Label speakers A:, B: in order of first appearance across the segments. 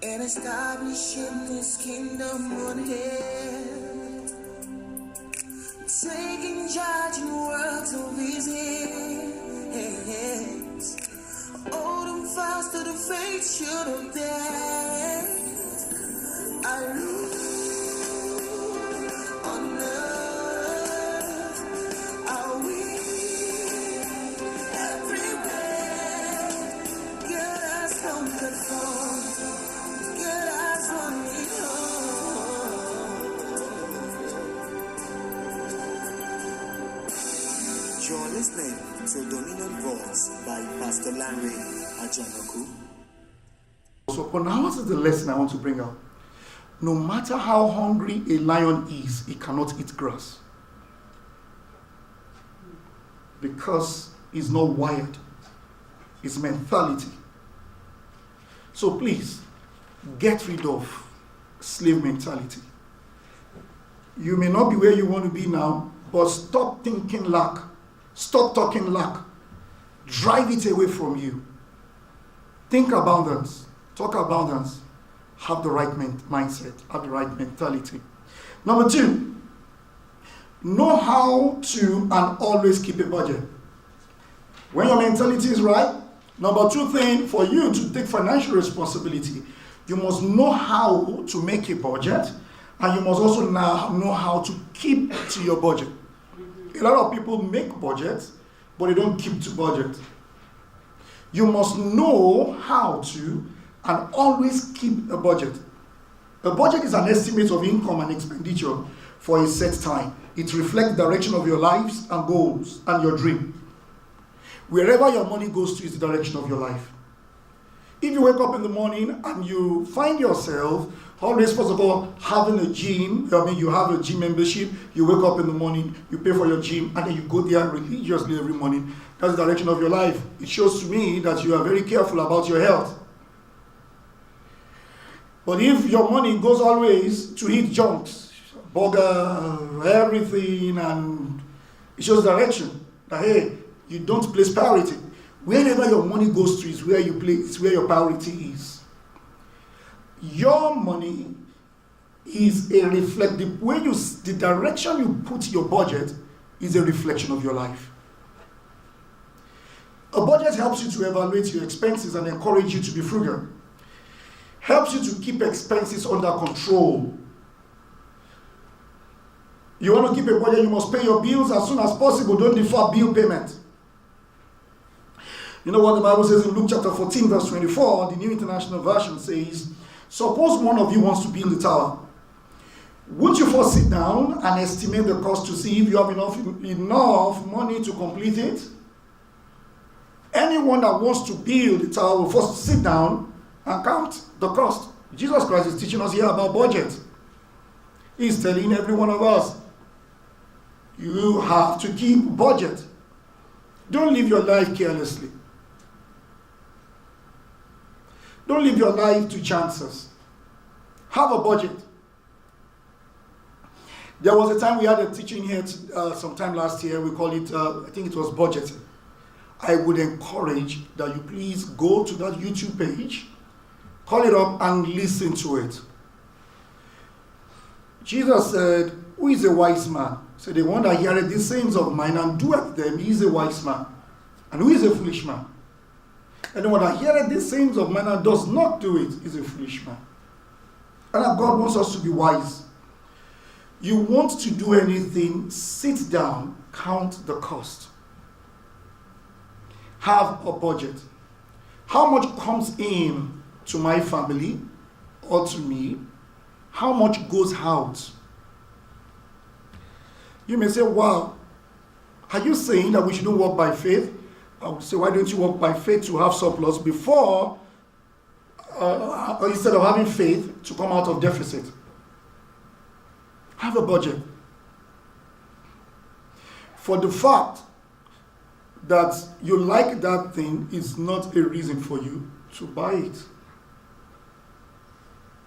A: and establishing His kingdom on earth, taking charge in works of His hands. Hold Him fast to the faith should of death. I rule on earth. I will everywhere. God has come before. God has won it all. You're listening to Dominant Voice by Pastor Lanre, Ajanaku.
B: So, now what is the lesson I want to bring out? No matter how hungry a lion is, he cannot eat grass. Because he's not wired. His mentality. So please, get rid of slave mentality. You may not be where you want to be now, but stop thinking lack. Stop talking lack. Drive it away from you. Think abundance. Talk abundance. Have the right mindset. Have the right mentality. Number 2, know how to and always keep a budget. When your mentality is right, number 2 thing for you to take financial responsibility, you must know how to make a budget, and you must also know how to keep to your budget. A lot of people make budgets, but they don't keep to budget. You must know how to and always keep a budget. A budget is an estimate of income and expenditure for a set time. It reflects the direction of your lives and goals and your dream. Wherever your money goes to is the direction of your life. If you wake up in the morning and you find yourself always, first of all, having a gym, you have a gym membership, you wake up in the morning, you pay for your gym, and then you go there religiously every morning, that's the direction of your life. It shows to me that you are very careful about your health. But if your money goes always to eat junks, burger, everything, and it shows direction that, hey, you don't place priority. Wherever your money goes to is where you play, it's where your priority is. Your money is a reflective, the direction you put your budget is a reflection of your life. A budget helps you to evaluate your expenses and encourage you to be frugal. Helps you to keep expenses under control. You want to keep a budget, you must pay your bills as soon as possible. Don't defer bill payment. You know what the Bible says in Luke chapter 14 verse 24, the New International Version says, suppose one of you wants to build a tower. Won't you first sit down and estimate the cost to see if you have enough money to complete it? Anyone that wants to build a tower will first sit down and count the cost. Jesus Christ is teaching us here about budget. He's telling every one of us, you have to keep budget. Don't live your life carelessly. Don't live your life to chances. Have a budget. There was a time we had a teaching here sometime last year. We call it, I think it was budgeting. I would encourage that you please go to that YouTube page, call it up and listen to it. Jesus said, who is a wise man? So the one that heareth these sayings of mine and doeth them, he is a wise man. And who is a foolish man? And the one that heareth these sayings of mine and does not do it is a foolish man. And that God wants us to be wise. You want to do anything, sit down, count the cost. Have a budget. How much comes in to my family or to me? How much goes out? You may say, wow, are you saying that we shouldn't walk by faith? I would say, why don't you walk by faith to have surplus before, instead of having faith to come out of deficit? Have a budget. For the fact that you like that thing is not a reason for you to buy it.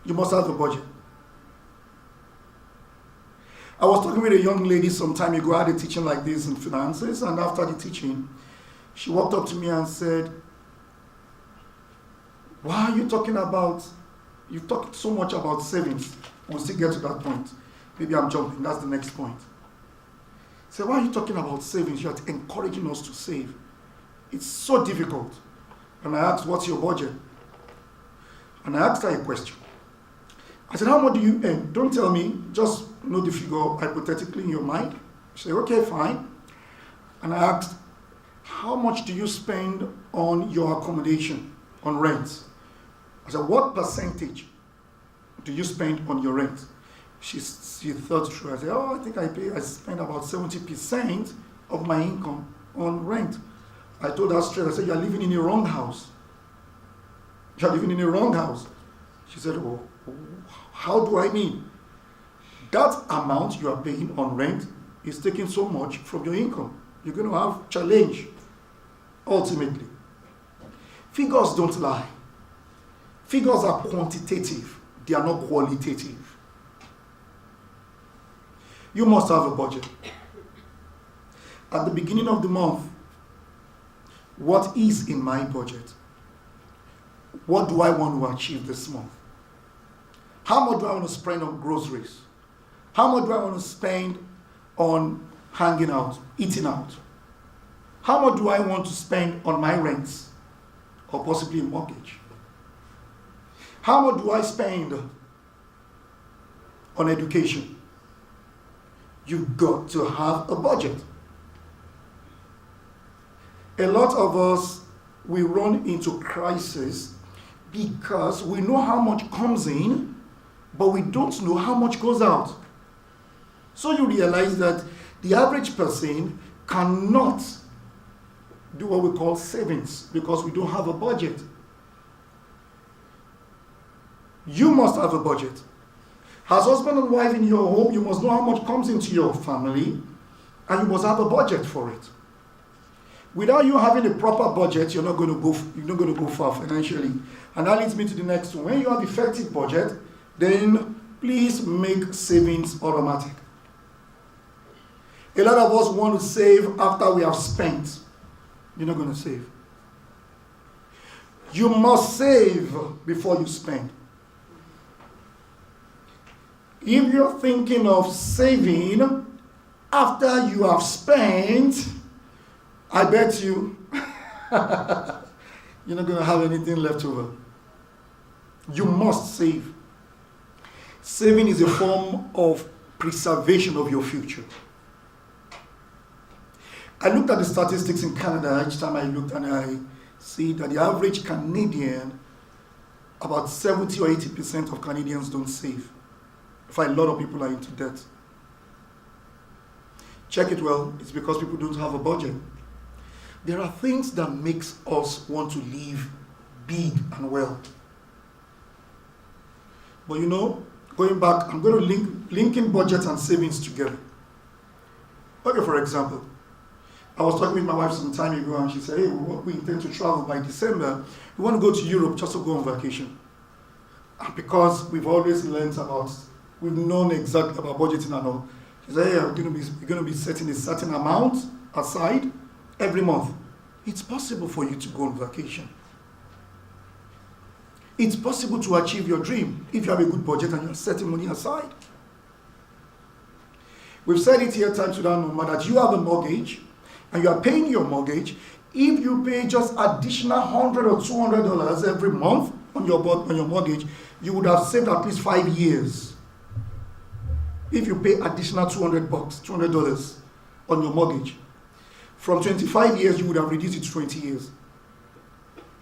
B: You must have a budget. I was talking with a young lady some time ago. I had a teaching like this in finances, and after the teaching, she walked up to me and said, why are you talking about You've talked so much about savings. We'll still get to that point. Maybe I'm jumping. That's the next point. So why are you talking about savings? You're encouraging us to save. It's so difficult. And I asked, what's your budget? And I asked her a question. I said, how much do you earn? Don't tell me, just know the figure hypothetically in your mind. She said, okay, fine. And I asked, how much do you spend on your accommodation, on rent? I said, what percentage do you spend on your rent? She thought through. I said, I think I spend about 70% of my income on rent. I told her straight, I said, you're living in the wrong house. You're living in the wrong house. She said, oh, how do I mean? That amount you are paying on rent is taking so much from your income. You're going to have challenge, ultimately. Figures don't lie. Figures are quantitative. They are not qualitative. You must have a budget. At the beginning of the month, what is in my budget? What do I want to achieve this month? How much do I want to spend on groceries? How much do I want to spend on hanging out, eating out? How much do I want to spend on my rents or possibly a mortgage? How much do I spend on education? You've got to have a budget. A lot of us, we run into crisis because we know how much comes in, but we don't know how much goes out. So you realize that the average person cannot do what we call savings because we don't have a budget. You must have a budget. As husband and wife in your home, you must know how much comes into your family, and you must have a budget for it. Without you having a proper budget, you're not going to go far financially. And that leads me to the next one. When you have effective budget, then please make savings automatic. A lot of us want to save after we have spent. You're not going to save. You must save before you spend. If you're thinking of saving after you have spent, I bet you you're not going to have anything left over. You must save. Saving is a form of preservation of your future. I looked at the statistics in Canada. Each time I looked, and I see that the average Canadian, about 70 or 80% of Canadians don't save. In fact, a lot of people are into debt. Check it well. It's because people don't have a budget. There are things that makes us want to live big and well. But going back, I'm going to linking budget and savings together. Okay, for example, I was talking with my wife some time ago, and she said, hey, we intend to travel by December. We want to go to Europe just to go on vacation. And because we've always we've known exactly about budgeting and all. She said, hey, we're going to be setting a certain amount aside every month. It's possible for you to go on vacation. It's possible to achieve your dream if you have a good budget and you're setting money aside. We've said it here times without number that you have a mortgage and you are paying your mortgage. If you pay just additional $100 or $200 every month on your mortgage, you would have saved at least 5 years. If you pay additional $200 on your mortgage, from 25 years, you would have reduced it to 20 years.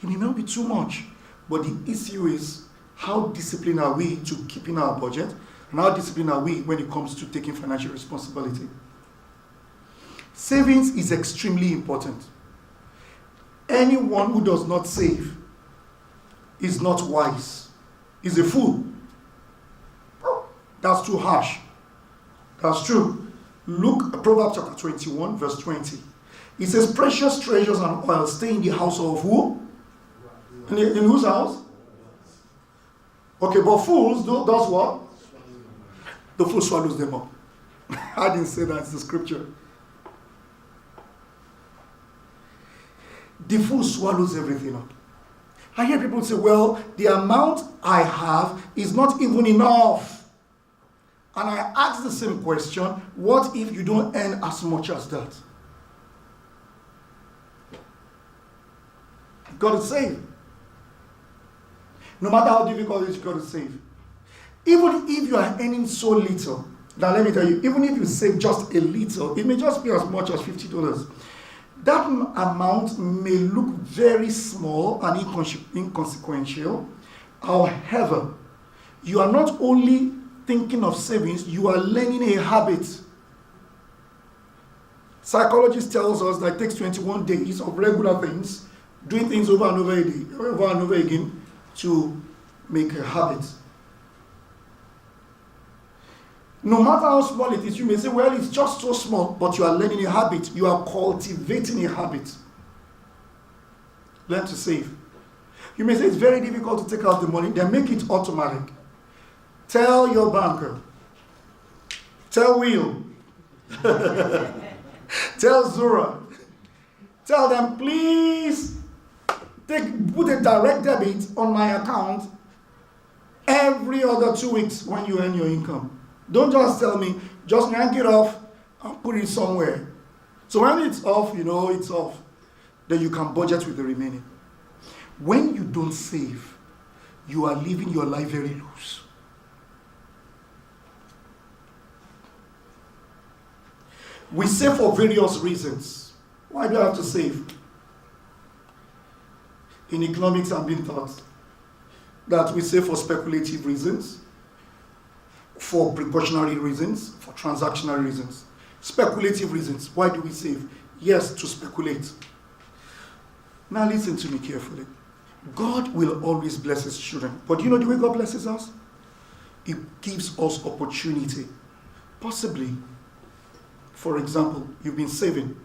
B: It may not be too much, but the issue is how disciplined are we to keeping our budget, and how disciplined are we when it comes to taking financial responsibility. Savings is extremely important. Anyone who does not save is not wise, is a fool. That's too harsh. That's true. Look, Proverbs chapter 21, verse 20. It says, precious treasures and oil stay in the house of who? In whose house? Okay, but fools does what? The fool swallows them up. I didn't say that, it's the scripture. The fool swallows everything up. I hear people say, well, the amount I have is not even enough. And I ask the same question, what if you don't earn as much as that? You've got to save. No matter how difficult it is, you've got to save. Even if you are earning so little, now let me tell you, even if you save just a little, it may just be as much as $50. That amount may look very small and inconsequential. However, you are not only thinking of savings, you are learning a habit. Psychologist tells us that it takes 21 days of regular things, doing things over and over again to make a habit. No matter how small it is, you may say, well, it's just so small, but you are learning a habit. You are cultivating a habit. Learn to save. You may say it's very difficult to take out the money, then make it automatic. Tell your banker. Tell Will. Tell Zura. Tell them, please put a direct debit on my account every other 2 weeks when you earn your income. Don't just tell me, just yank it off and put it somewhere. So when it's off, you know it's off. Then you can budget with the remaining. When you don't save, you are living your life very loose. We save for various reasons. Why do I have to save? In economics, I'm being taught that we save for speculative reasons, for precautionary reasons, for transactional reasons. Speculative reasons. Why do we save? Yes, to speculate. Now listen to me carefully. God will always bless his children. But you know the way God blesses us? He gives us opportunity. Possibly, for example, you've been saving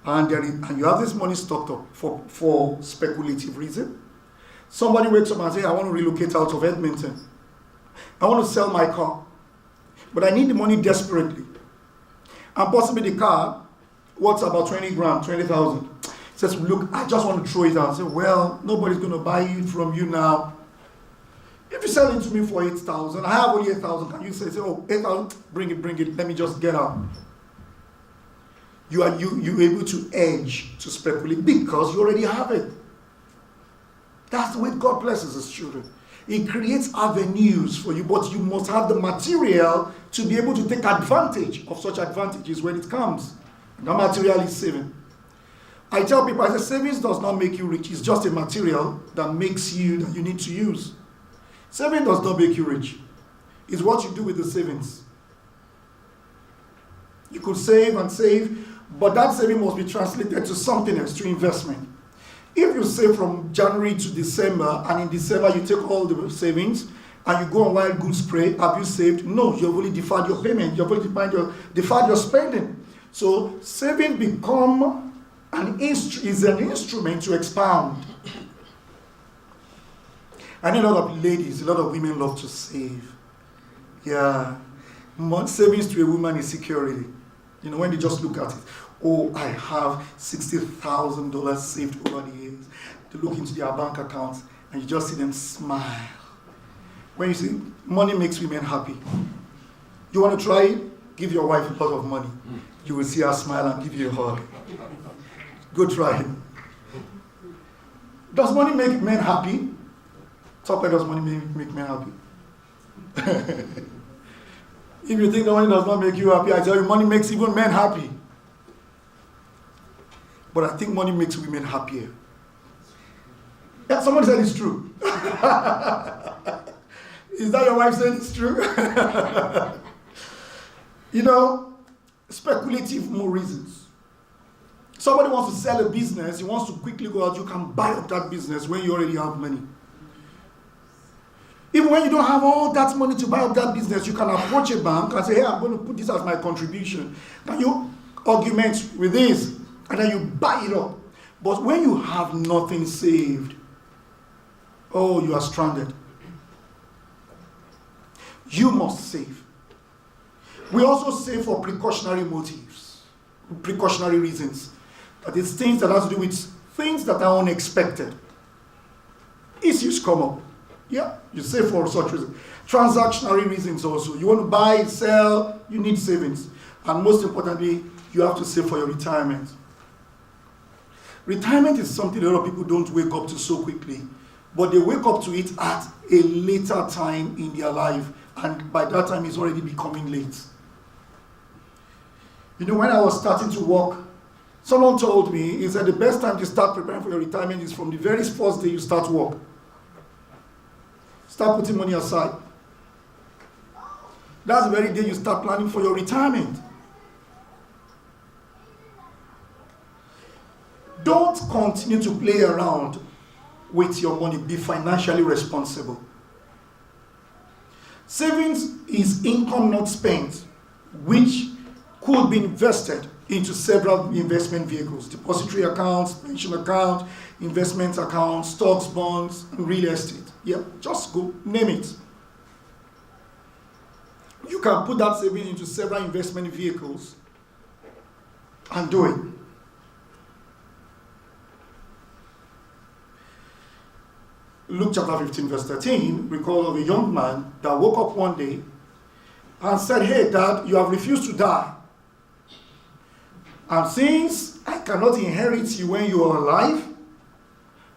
B: and you have this money stocked up for speculative reason. Somebody wakes up and says, I want to relocate out of Edmonton. I want to sell my car, but I need the money desperately. And possibly the car, worth about 20 grand, 20,000. Says, look, I just want to throw it out. I say, well, nobody's going to buy it from you now. If you sell it to me for 8,000, I have only 8,000. Can you say, oh, 8,000, bring it, let me just get out. You're able to edge, to speculate, because you already have it. That's the way God blesses his children. He creates avenues for you, but you must have the material to be able to take advantage of such advantages when it comes. And that material is saving. I tell people, I say, savings does not make you rich. It's just a material that makes you, that you need to use. Saving does not make you rich. It's what you do with the savings. You could save and save, but that saving must be translated to something else, to investment. If you save from January to December, and in December you take all the savings, and you go on wild goose spray, have you saved? No, you've only deferred your payment. You've only deferred your spending. So saving is an instrument to expound. I know a lot of ladies, a lot of women love to save. Yeah. Savings to a woman is security. You know, when you just look at it, oh, I have $60,000 saved over the years. To look into their bank accounts and you just see them smile. When you see money makes women happy. You want to try it? Give your wife a lot of money. You will see her smile and give you a hug. Go try it. Does money make men happy? Talk about, does money make men happy? If you think that money does not make you happy, I tell you, money makes even men happy. But I think money makes women happier. Yeah, somebody said it's true. Is that your wife saying it's true? You know, speculative more reasons. Somebody wants to sell a business, he wants to quickly go out, you can buy up that business when you already have money. Even when you don't have all that money to buy up that business, you can approach a bank and say, hey, I'm going to put this as my contribution. Can you augment with this? And then you buy it up. But when you have nothing saved, oh, you are stranded. You must save. We also save for precautionary motives, precautionary reasons. That is things that have to do with things that are unexpected. come up. Yeah, you save for such reasons. Transactionary reasons also. You want to buy, sell, you need savings. And most importantly, you have to save for your retirement. Retirement is something a lot of people don't wake up to so quickly, but they wake up to it at a later time in their life, and by that time it's already becoming late. You know, when I was starting to work, someone told me, he said the best time to start preparing for your retirement is from the very first day you start work. Start putting money aside. That's the very day you start planning for your retirement. Don't continue to play around with your money. Be financially responsible. Savings is income not spent, which could be invested into several investment vehicles: depository accounts, pension account, investment accounts, stocks, bonds, and real estate. Yeah, just go name it. You can put that saving into several investment vehicles and do it. Luke chapter 15 verse 13, recall of a young man that woke up one day and said, "Hey Dad, you have refused to die. And since I cannot inherit you when you are alive,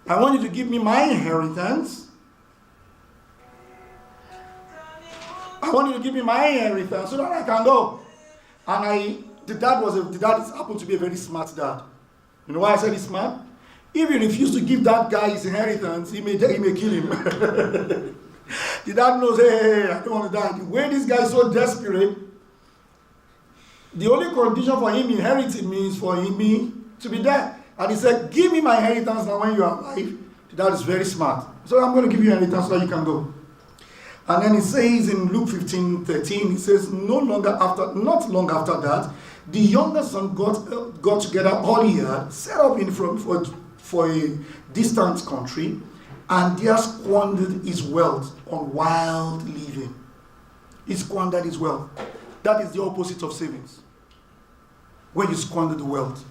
B: I want you to give me my inheritance. I want you to give me my inheritance so that I can go." And the dad happened to be a very smart dad. You know why I said he's smart? If you refuse to give that guy his inheritance, he may kill him. The dad knows, hey, I don't want to die. The way this guy is so desperate, the only condition for him inheriting me is for me to be dead. And he said, give me my inheritance now when you are alive. The dad is very smart. So I'm going to give you inheritance so that you can go. And then he says in Luke 15:13, he says, not long after that, the younger son got together all he had, set up for a distant country, and there squandered his wealth on wild living. He squandered his wealth. That is the opposite of savings. When you squander the wealth.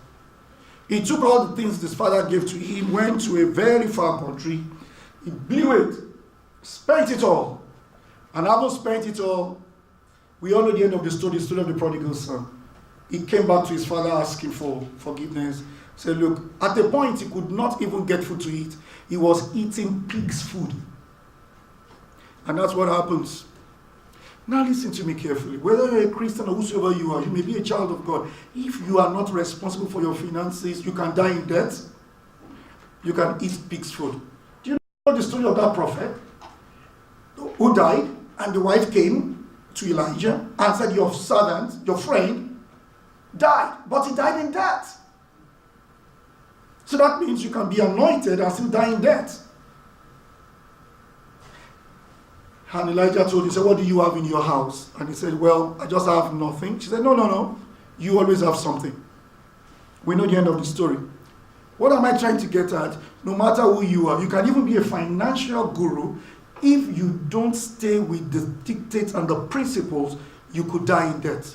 B: He took all the things his father gave to him, went to a very far country, he blew it, spent it all. And having spent it all, we all know the end of the story of the prodigal son. He came back to his father asking for forgiveness. Said, look, at a point he could not even get food to eat. He was eating pig's food. And that's what happens. Now listen to me carefully. Whether you're a Christian or whosoever you are, you may be a child of God. If you are not responsible for your finances, you can die in debt. You can eat pig's food. Do you know the story of that prophet who died? And the wife came to Elijah and said, your servant, your friend, died. But he died in debt. So that means you can be anointed and still die in debt. And Elijah told him, he said, what do you have in your house? And he said, well, I just have nothing. She said, no. You always have something. We know the end of the story. What am I trying to get at? No matter who you are, you can even be a financial guru. If you don't stay with the dictates and the principles, you could die in debt.